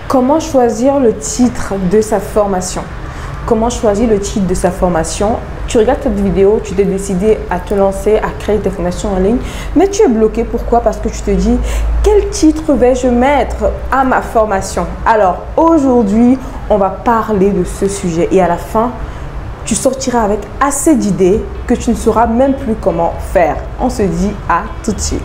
Comment choisir le titre de sa formation? Comment choisir le titre de sa formation? Tu regardes cette vidéo, tu t'es décidé à te lancer, à créer tes formations en ligne, mais tu es bloqué. Pourquoi? Parce que tu te dis, quel titre vais-je mettre à ma formation? Alors, aujourd'hui, on va parler de ce sujet et à la fin, tu sortiras avec assez d'idées que tu ne sauras même plus comment faire. On se dit à tout de suite.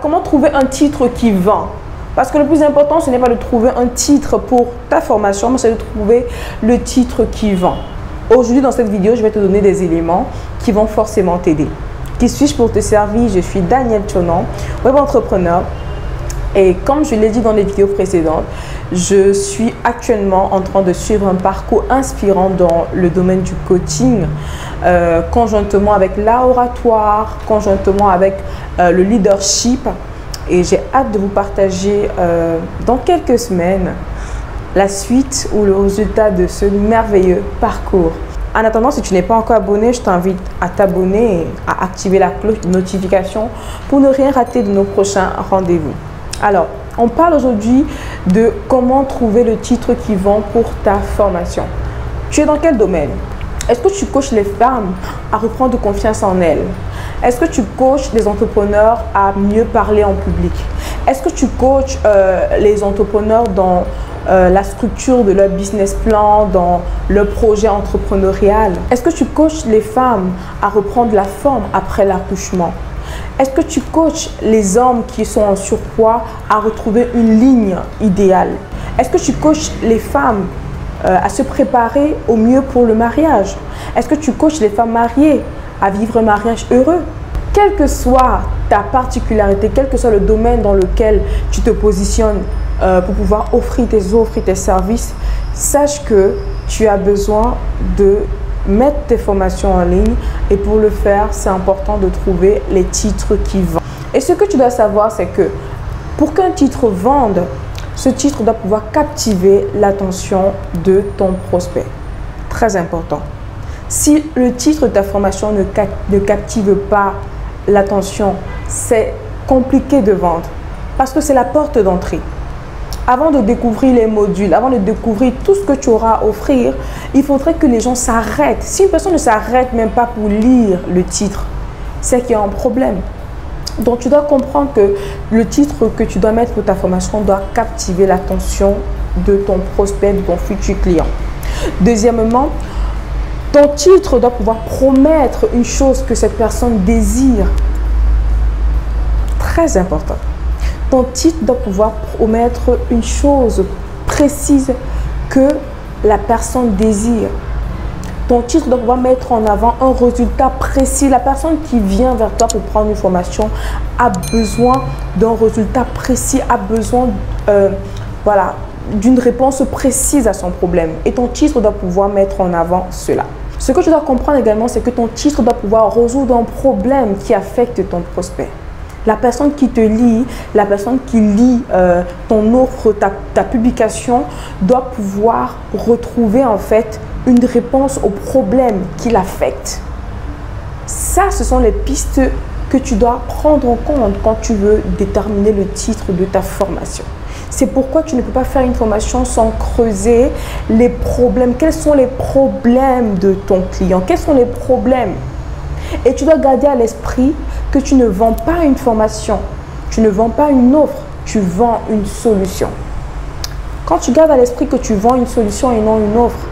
Comment trouver un titre qui vend? Parce que le plus important, ce n'est pas de trouver un titre pour ta formation, mais c'est de trouver le titre qui vend. Aujourd'hui, dans cette vidéo, je vais te donner des éléments qui vont forcément t'aider. Qui suis-je pour te servir? Je suis Danielle Chonon, web entrepreneur. Et comme je l'ai dit dans les vidéos précédentes, je suis actuellement en train de suivre un parcours inspirant dans le domaine du coaching, conjointement avec l'oratoire, conjointement avec le leadership. Et j'ai hâte de vous partager dans quelques semaines la suite ou le résultat de ce merveilleux parcours. En attendant, si tu n'es pas encore abonné, je t'invite à t'abonner et à activer la cloche de notification pour ne rien rater de nos prochains rendez-vous. Alors, on parle aujourd'hui de comment trouver le titre qui vend pour ta formation. Tu es dans quel domaine? Est-ce que tu coaches les femmes à reprendre confiance en elles? Est-ce que tu coaches les entrepreneurs à mieux parler en public? Est-ce que tu coaches les entrepreneurs dans la structure de leur business plan, dans leur projet entrepreneurial? Est-ce que tu coaches les femmes à reprendre la forme après l'accouchement? Est-ce que tu coaches les hommes qui sont en surpoids à retrouver une ligne idéale? Est-ce que tu coaches les femmes à se préparer au mieux pour le mariage? Est-ce que tu coaches les femmes mariées à vivre un mariage heureux? Quelle que soit ta particularité, quel que soit le domaine dans lequel tu te positionnes pour pouvoir offrir tes offres et tes services, sache que tu as besoin de mettre tes formations en ligne et pour le faire, c'est important de trouver les titres qui vendent. Et ce que tu dois savoir, c'est que pour qu'un titre vende, ce titre doit pouvoir captiver l'attention de ton prospect. Très important. Si le titre de ta formation ne captive pas l'attention, c'est compliqué de vendre parce que c'est la porte d'entrée. Avant de découvrir les modules, avant de découvrir tout ce que tu auras à offrir, il faudrait que les gens s'arrêtent. Si une personne ne s'arrête même pas pour lire le titre, c'est qu'il y a un problème. Donc, tu dois comprendre que le titre que tu dois mettre pour ta formation doit captiver l'attention de ton prospect, de ton futur client. Deuxièmement, ton titre doit pouvoir promettre une chose que cette personne désire. Très important. Ton titre doit pouvoir promettre une chose précise que la personne désire. Ton titre doit pouvoir mettre en avant un résultat précis. La personne qui vient vers toi pour prendre une formation a besoin d'un résultat précis, a besoin d'une réponse précise à son problème. Et ton titre doit pouvoir mettre en avant cela. Ce que tu dois comprendre également, c'est que ton titre doit pouvoir résoudre un problème qui affecte ton prospect. La personne qui te lit, la personne qui lit ton offre, ta publication, doit pouvoir retrouver en fait une réponse au problème qui l'affecte. Ça, ce sont les pistes que tu dois prendre en compte quand tu veux déterminer le titre de ta formation. C'est pourquoi tu ne peux pas faire une formation sans creuser les problèmes. Quels sont les problèmes de ton client? Quels sont les problèmes? Et tu dois garder à l'esprit que tu ne vends pas une formation, tu ne vends pas une offre, tu vends une solution. Quand tu gardes à l'esprit que tu vends une solution et non une offre,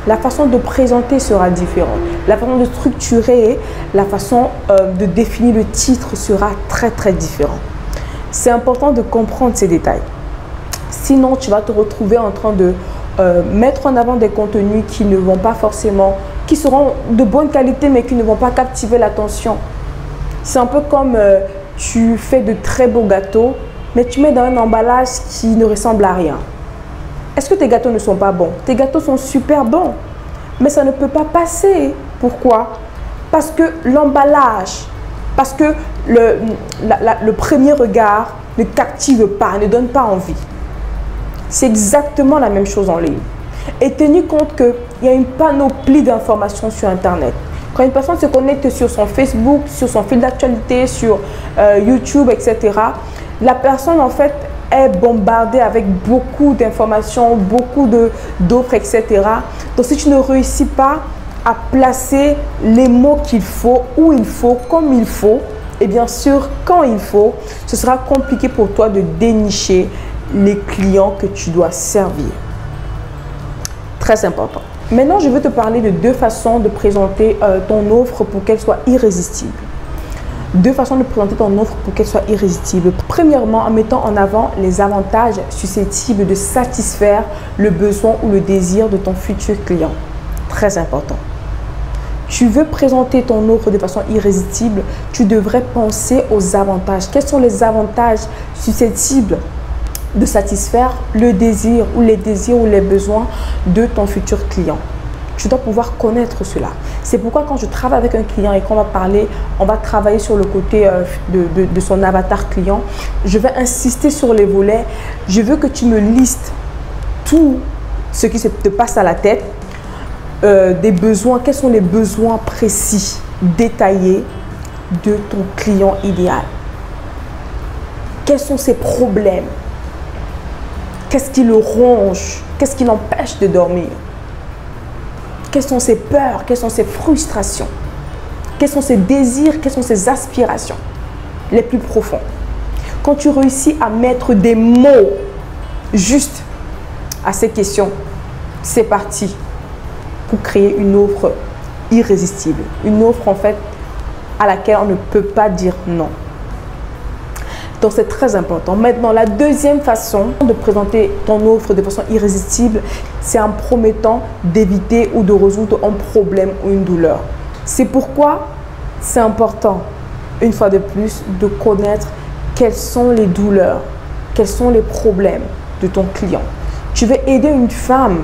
la façon de présenter sera différente. La façon de structurer, la façon de définir le titre sera très différente. C'est important de comprendre ces détails. Sinon, tu vas te retrouver en train de mettre en avant des contenus qui ne vont pas forcément, qui seront de bonne qualité mais qui ne vont pas captiver l'attention. C'est un peu comme tu fais de très beaux gâteaux, mais tu mets dans un emballage qui ne ressemble à rien. Est-ce que tes gâteaux ne sont pas bons? Tes gâteaux sont super bons, mais ça ne peut pas passer. Pourquoi? Parce que l'emballage, parce que le premier regard ne captive pas, ne donne pas envie. C'est exactement la même chose en ligne. Et tenu compte qu'il y a une panoplie d'informations sur Internet. Quand une personne se connecte sur son Facebook, sur son fil d'actualité, sur YouTube, etc., la personne en fait est bombardée avec beaucoup d'informations, beaucoup d'offres, etc. Donc si tu ne réussis pas à placer les mots qu'il faut, où il faut, comme il faut, et bien sûr quand il faut, ce sera compliqué pour toi de dénicher les clients que tu dois servir. Très important. Maintenant, je veux te parler de deux façons de présenter ton offre pour qu'elle soit irrésistible. Deux façons de présenter ton offre pour qu'elle soit irrésistible. Premièrement, en mettant en avant les avantages susceptibles de satisfaire le besoin ou le désir de ton futur client. Très important. Tu veux présenter ton offre de façon irrésistible, tu devrais penser aux avantages. Quels sont les avantages susceptibles de satisfaire le désir ou les désirs ou les besoins de ton futur client? Tu dois pouvoir connaître cela. C'est pourquoi quand je travaille avec un client et qu'on va parler, on va travailler sur le côté de son avatar client, je vais insister sur les volets. Je veux que tu me listes tout ce qui te passe à la tête, des besoins, quels sont les besoins précis, détaillés de ton client idéal. Quels sont ses problèmes? Qu'est-ce qui le ronge? Qu'est-ce qui l'empêche de dormir? Quelles sont ses peurs? Quelles sont ses frustrations? Quels sont ses désirs? Quelles sont ses aspirations les plus profonds? Quand tu réussis à mettre des mots justes à ces questions, c'est parti pour créer une offre irrésistible. Une offre en fait à laquelle on ne peut pas dire non. Donc c'est très important. Maintenant, la deuxième façon de présenter ton offre de façon irrésistible, c'est en promettant d'éviter ou de résoudre un problème ou une douleur. C'est pourquoi c'est important, une fois de plus, de connaître quelles sont les douleurs, quels sont les problèmes de ton client. Tu veux aider une femme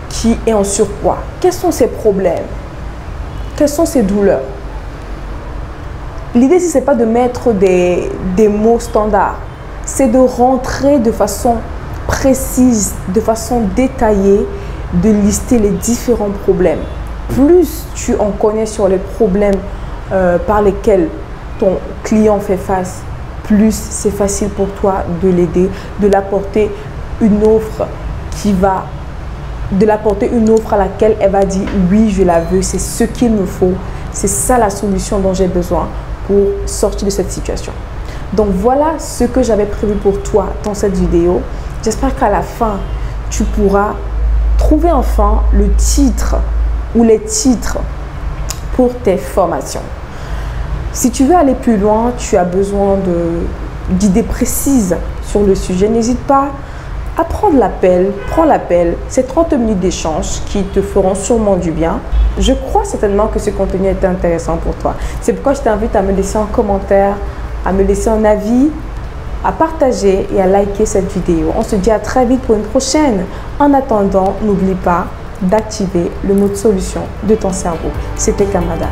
qui est en surpoids. Quels sont ses problèmes? Quelles sont ses douleurs? L'idée, ce n'est pas de mettre des mots standards, c'est de rentrer de façon précise, de façon détaillée, de lister les différents problèmes. Plus tu en connais sur les problèmes par lesquels ton client fait face, plus c'est facile pour toi de l'aider, de l'apporter une offre à laquelle elle va dire oui, je la veux, c'est ce qu'il me faut, c'est ça la solution dont j'ai besoin pour sortir de cette situation. Donc voilà ce que j'avais prévu pour toi dans cette vidéo. J'espère qu'à la fin, tu pourras trouver enfin le titre ou les titres pour tes formations. Si tu veux aller plus loin, tu as besoin d'idées précises sur le sujet, n'hésite pas à prendre l'appel. Prends l'appel, c'est 30 minutes d'échange qui te feront sûrement du bien. Je crois certainement que ce contenu est intéressant pour toi. C'est pourquoi je t'invite à me laisser un commentaire, à me laisser un avis, à partager et à liker cette vidéo. On se dit à très vite pour une prochaine. En attendant, n'oublie pas d'activer le mode solution de ton cerveau. C'était Kamada.